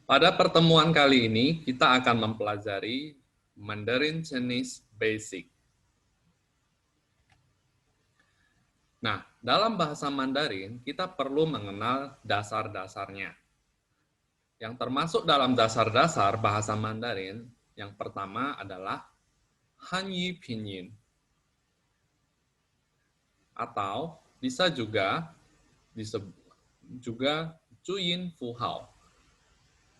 Pada pertemuan kali ini, kita akan mempelajari Mandarin Chinese Basic. Nah, dalam bahasa Mandarin, kita perlu mengenal dasar-dasarnya. Yang termasuk dalam dasar-dasar bahasa Mandarin, yang pertama adalah Hanyu Pinyin, atau bisa juga disebut juga Juyin Fuhao.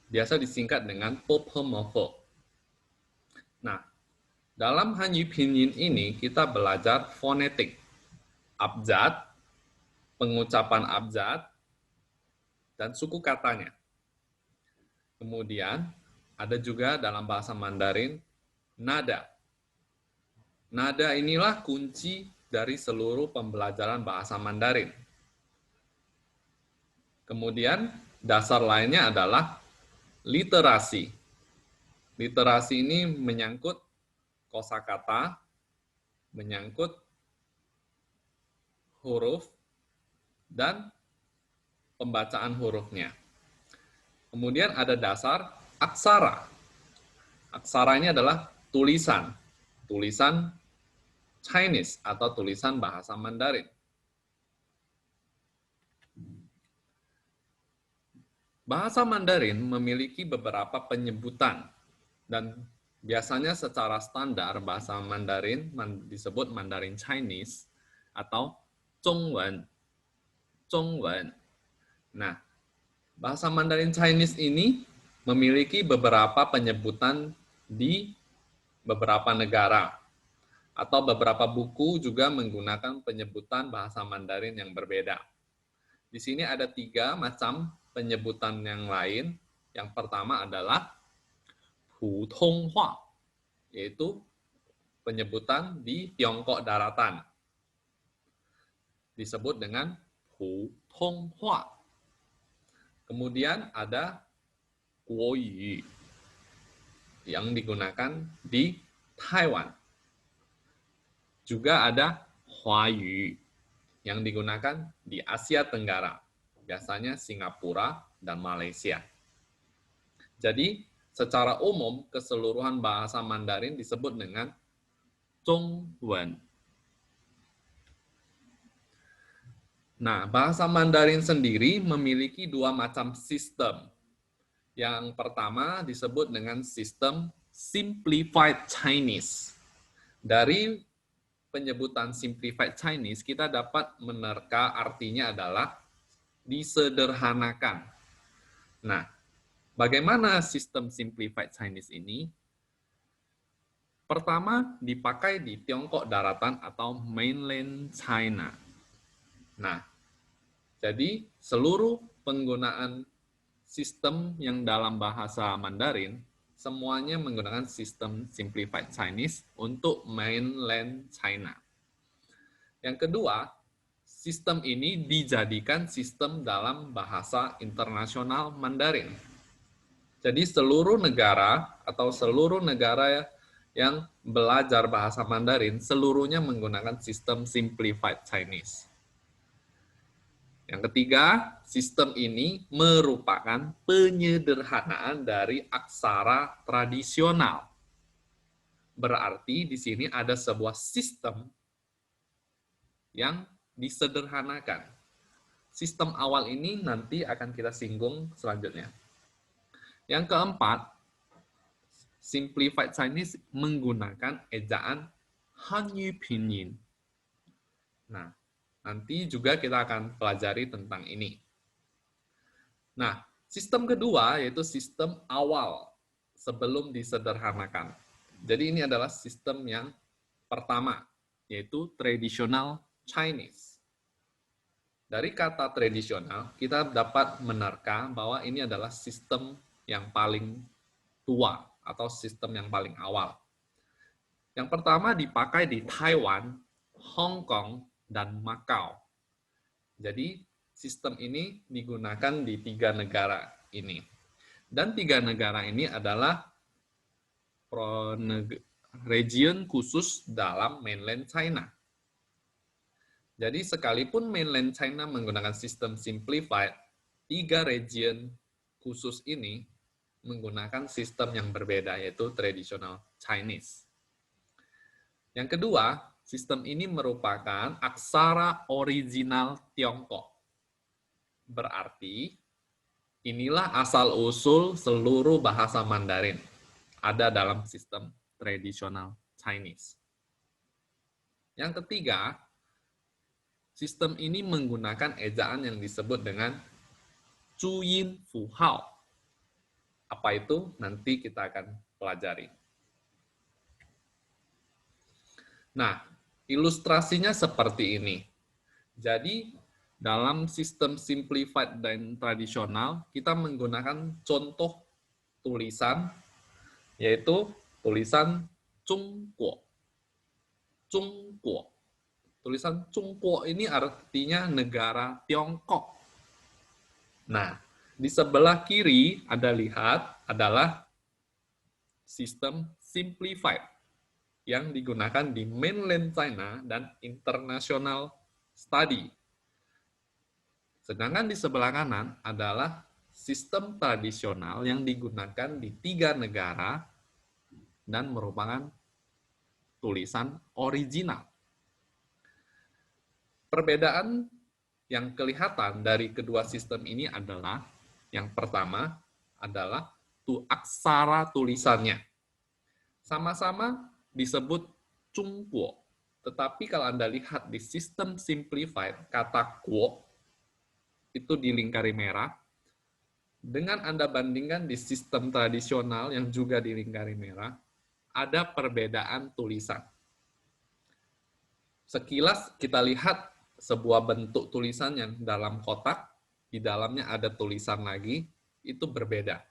Biasa disingkat dengan Popo Mofo. Nah, dalam Hanyu Pinyin ini kita belajar fonetik, abjad, pengucapan abjad, dan suku katanya. Kemudian ada juga dalam bahasa Mandarin nada. Nada inilah kunci dari seluruh pembelajaran bahasa Mandarin. Kemudian dasar lainnya adalah literasi. Literasi ini menyangkut kosakata, menyangkut huruf, dan pembacaan hurufnya. Kemudian ada dasar aksara. Aksara ini adalah tulisan. Tulisan Chinese atau tulisan bahasa Mandarin. Bahasa Mandarin memiliki beberapa penyebutan dan biasanya secara standar bahasa Mandarin disebut Mandarin Chinese atau Zhongwen. Zhongwen. Nah, bahasa Mandarin Chinese ini memiliki beberapa penyebutan di beberapa negara atau beberapa buku juga menggunakan penyebutan bahasa Mandarin yang berbeda. Di sini ada 3 macam penyebutan yang lain. Yang pertama adalah Putonghua, yaitu penyebutan di Tiongkok daratan. Disebut dengan Putonghua. Kemudian ada Guoyu yang digunakan di Taiwan. Juga ada Huayu yang digunakan di Asia Tenggara, biasanya Singapura dan Malaysia. Jadi, secara umum keseluruhan bahasa Mandarin disebut dengan Zhongwen. Nah, bahasa Mandarin sendiri memiliki 2 macam sistem. Yang pertama disebut dengan sistem Simplified Chinese. Dari penyebutan Simplified Chinese, kita dapat menerka artinya adalah disederhanakan. Nah, bagaimana sistem Simplified Chinese ini? Pertama, dipakai di Tiongkok daratan atau mainland China. Nah, jadi seluruh penggunaan sistem yang dalam bahasa Mandarin semuanya menggunakan sistem Simplified Chinese untuk mainland China. Yang kedua, sistem ini dijadikan sistem dalam bahasa internasional Mandarin. Jadi seluruh negara atau seluruh negara yang belajar bahasa Mandarin seluruhnya menggunakan sistem Simplified Chinese. Yang ketiga, sistem ini merupakan penyederhanaan dari aksara tradisional. Berarti di sini ada sebuah sistem yang disederhanakan. Sistem awal ini nanti akan kita singgung selanjutnya. Yang keempat, Simplified Chinese menggunakan ejaan Hanyu Pinyin. Nah, nanti juga kita akan pelajari tentang ini. Nah, sistem kedua yaitu sistem awal sebelum disederhanakan. Jadi ini adalah sistem yang pertama, yaitu traditional Chinese. Dari kata tradisional, kita dapat menerka bahwa ini adalah sistem yang paling tua atau sistem yang paling awal. Yang pertama dipakai di Taiwan, Hong Kong, dan Macau. Jadi sistem ini digunakan di 3 negara ini. Dan 3 negara ini adalah region khusus dalam mainland China. Jadi sekalipun mainland China menggunakan sistem simplified, 3 region khusus ini menggunakan sistem yang berbeda, yaitu traditional Chinese. Yang kedua, sistem ini merupakan aksara original Tiongkok. Berarti, inilah asal-usul seluruh bahasa Mandarin ada dalam sistem traditional Chinese. Yang ketiga, sistem ini menggunakan ejaan yang disebut dengan Zhuyin Fuhao. Apa itu? Nanti kita akan pelajari. Nah, ilustrasinya seperti ini. Jadi, dalam sistem simplified dan tradisional, kita menggunakan contoh tulisan, yaitu tulisan Zhongguo. Zhongguo. Tulisan Zhongguo ini artinya negara Tiongkok. Nah, di sebelah kiri Anda lihat adalah sistem simplified yang digunakan di mainland China dan international study. Sedangkan di sebelah kanan adalah sistem tradisional yang digunakan di 3 negara dan merupakan tulisan original. Perbedaan yang kelihatan dari kedua sistem ini adalah, yang pertama adalah aksara tulisannya. Sama-sama disebut Zhongguo, tetapi kalau Anda lihat di sistem simplified, kata guo itu dilingkari merah, dengan Anda bandingkan di sistem tradisional yang juga dilingkari merah, ada perbedaan tulisan. Sekilas kita lihat sebuah bentuk tulisan yang dalam kotak, di dalamnya ada tulisan lagi, itu berbeda.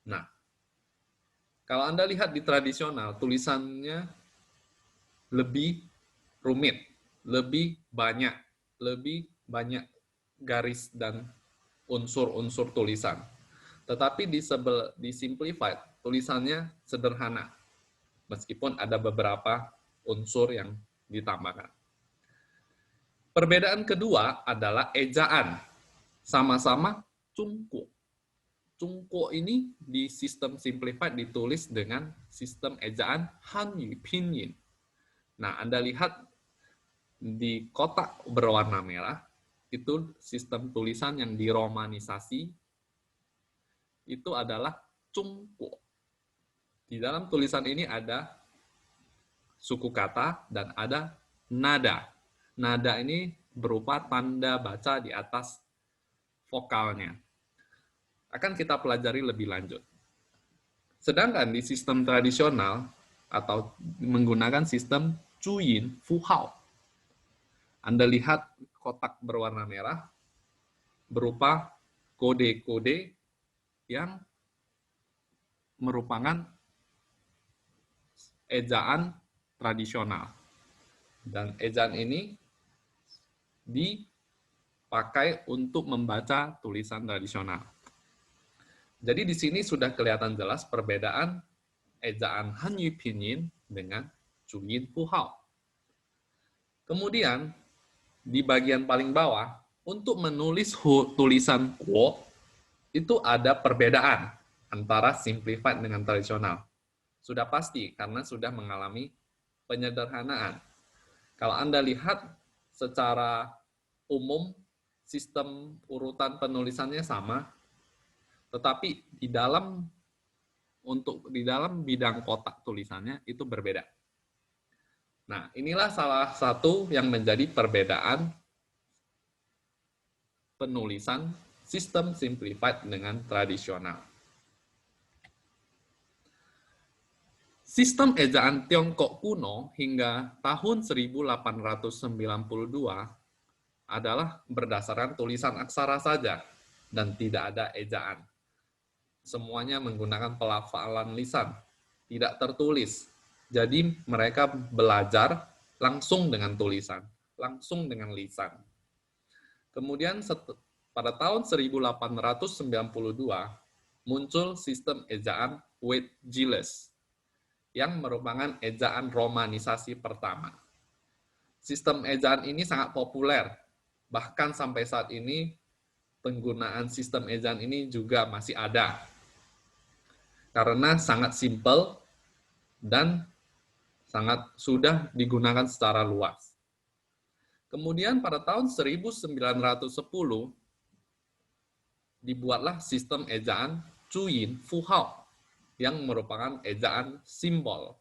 Nah, kalau Anda lihat di tradisional, tulisannya lebih rumit, lebih banyak garis dan unsur-unsur tulisan. Tetapi di simplified, tulisannya sederhana, meskipun ada beberapa unsur yang ditambahkan. Perbedaan kedua adalah ejaan. Sama-sama Zhongguo. Zhongguo ini di sistem simplified ditulis dengan sistem ejaan Hanyu Pinyin. Nah, Anda lihat di kotak berwarna merah, itu sistem tulisan yang diromanisasi, itu adalah Zhongguo. Di dalam tulisan ini ada suku kata dan ada nada. Nada ini berupa tanda baca di atas vokalnya. Akan kita pelajari lebih lanjut. Sedangkan di sistem tradisional atau menggunakan sistem Zhuyin Fuhao, Anda lihat kotak berwarna merah berupa kode-kode yang merupakan ejaan tradisional. Dan ejaan ini dipakai untuk membaca tulisan tradisional. Jadi di sini sudah kelihatan jelas perbedaan ejaan Hanyu Pinyin dengan Zhuyin Fuhao. Kemudian di bagian paling bawah, untuk menulis tulisan guo, itu ada perbedaan antara simplified dengan tradisional. Sudah pasti, karena sudah mengalami penyederhanaan. Kalau Anda lihat secara umum, sistem urutan penulisannya sama, tetapi di dalam bidang kotak tulisannya itu berbeda. Nah, inilah salah satu yang menjadi perbedaan penulisan sistem simplified dengan tradisional. Sistem ejaan Tiongkok kuno hingga tahun 1892 adalah berdasarkan tulisan aksara saja dan tidak ada ejaan. Semuanya menggunakan pelafalan lisan, tidak tertulis. Jadi mereka belajar langsung dengan tulisan, langsung dengan lisan. Kemudian pada tahun 1892 muncul sistem ejaan Wade-Giles yang merupakan ejaan romanisasi pertama. Sistem ejaan ini sangat populer, bahkan sampai saat ini penggunaan sistem ejaan ini juga masih ada. Karena sangat simpel dan sangat sudah digunakan secara luas. Kemudian pada tahun 1910 dibuatlah sistem ejaan Zhuyin Fuhao yang merupakan ejaan simbol.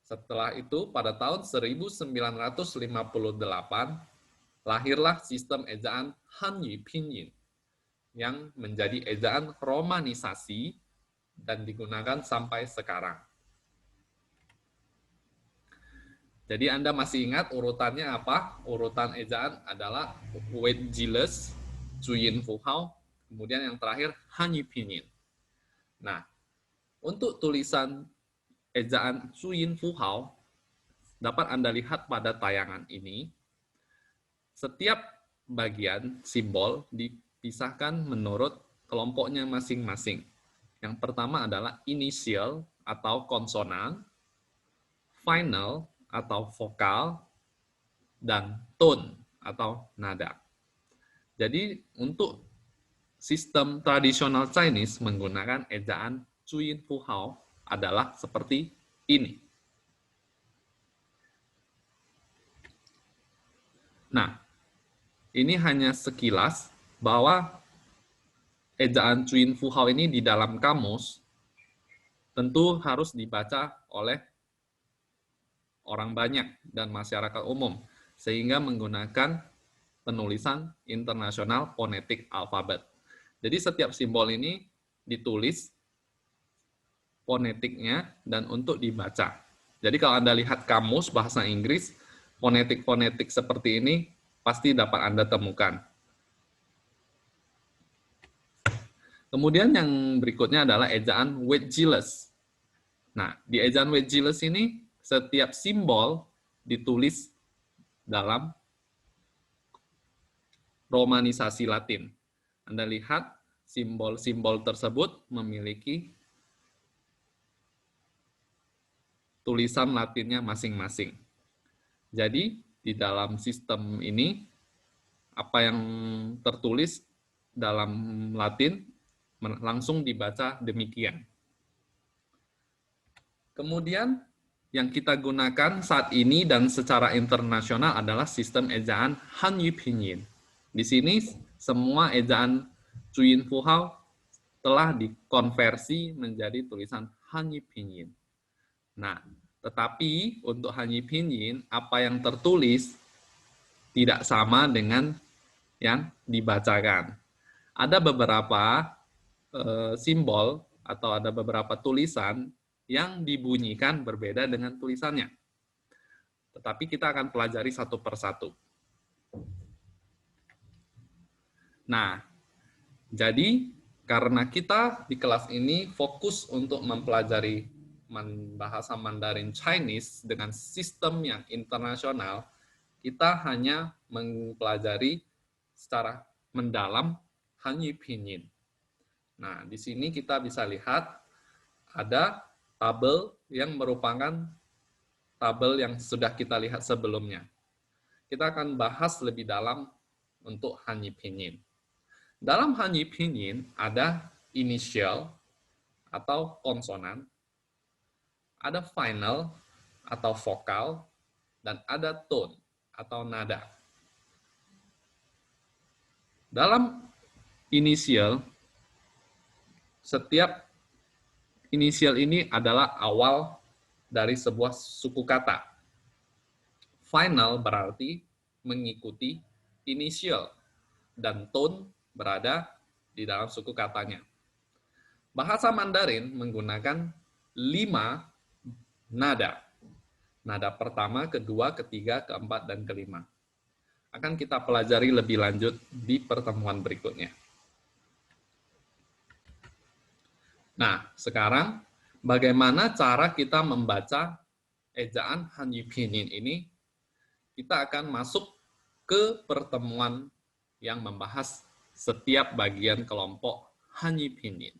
Setelah itu pada tahun 1958 lahirlah sistem ejaan Hanyu Pinyin yang menjadi ejaan romanisasi dan digunakan sampai sekarang. Jadi Anda masih ingat urutannya apa? Urutan ejaan adalah Weijiless, Zhuyin Fuhao, kemudian yang terakhir Hanyu Pinyin. Nah, untuk tulisan ejaan Zhuyin Fuhao dapat Anda lihat pada tayangan ini. Setiap bagian simbol dipisahkan menurut kelompoknya masing-masing. Yang pertama adalah inisial atau konsonan, final atau vokal, dan tone atau nada. Jadi untuk sistem tradisional Chinese menggunakan ejaan Zhuyin Fuhao adalah seperti ini. Nah, ini hanya sekilas bahwa ejaan Zhuyin Fuhao ini di dalam kamus tentu harus dibaca oleh orang banyak dan masyarakat umum, sehingga menggunakan penulisan internasional fonetik alfabet. Jadi setiap simbol ini ditulis fonetiknya dan untuk dibaca. Jadi kalau Anda lihat kamus bahasa Inggris, fonetik-fonetik seperti ini pasti dapat Anda temukan. Kemudian yang berikutnya adalah ejaan Weijiless. Nah, di ejaan Weijiless ini setiap simbol ditulis dalam romanisasi Latin. Anda lihat simbol-simbol tersebut memiliki tulisan Latinnya masing-masing. Jadi, di dalam sistem ini, apa yang tertulis dalam Latin langsung dibaca demikian. Kemudian, yang kita gunakan saat ini dan secara internasional adalah sistem ejaan Hanyu Pinyin. Di sini semua ejaan Zhuyin Fuhao telah dikonversi menjadi tulisan Hanyu Pinyin. Nah, tetapi untuk Hanyu Pinyin apa yang tertulis tidak sama dengan yang dibacakan. Ada beberapa simbol atau ada beberapa tulisan yang dibunyikan berbeda dengan tulisannya. Tetapi kita akan pelajari satu persatu. Nah, jadi karena kita di kelas ini fokus untuk mempelajari bahasa Mandarin Chinese dengan sistem yang internasional, kita hanya mempelajari secara mendalam Hanyu Pinyin. Nah, di sini kita bisa lihat ada tabel yang merupakan tabel yang sudah kita lihat sebelumnya. Kita akan bahas lebih dalam untuk Hanyu Pinyin. Dalam Hanyu Pinyin ada inisial atau konsonan, ada final atau vokal, dan ada tone atau nada. Dalam inisial, setiap inisial ini adalah awal dari sebuah suku kata. Final berarti mengikuti inisial, dan tone berada di dalam suku katanya. Bahasa Mandarin menggunakan 5 nada. Nada pertama, kedua, ketiga, keempat, dan kelima. Akan kita pelajari lebih lanjut di pertemuan berikutnya. Nah, sekarang bagaimana cara kita membaca ejaan Hanyu Pinyin ini? Kita akan masuk ke pertemuan yang membahas setiap bagian kelompok Hanyu Pinyin.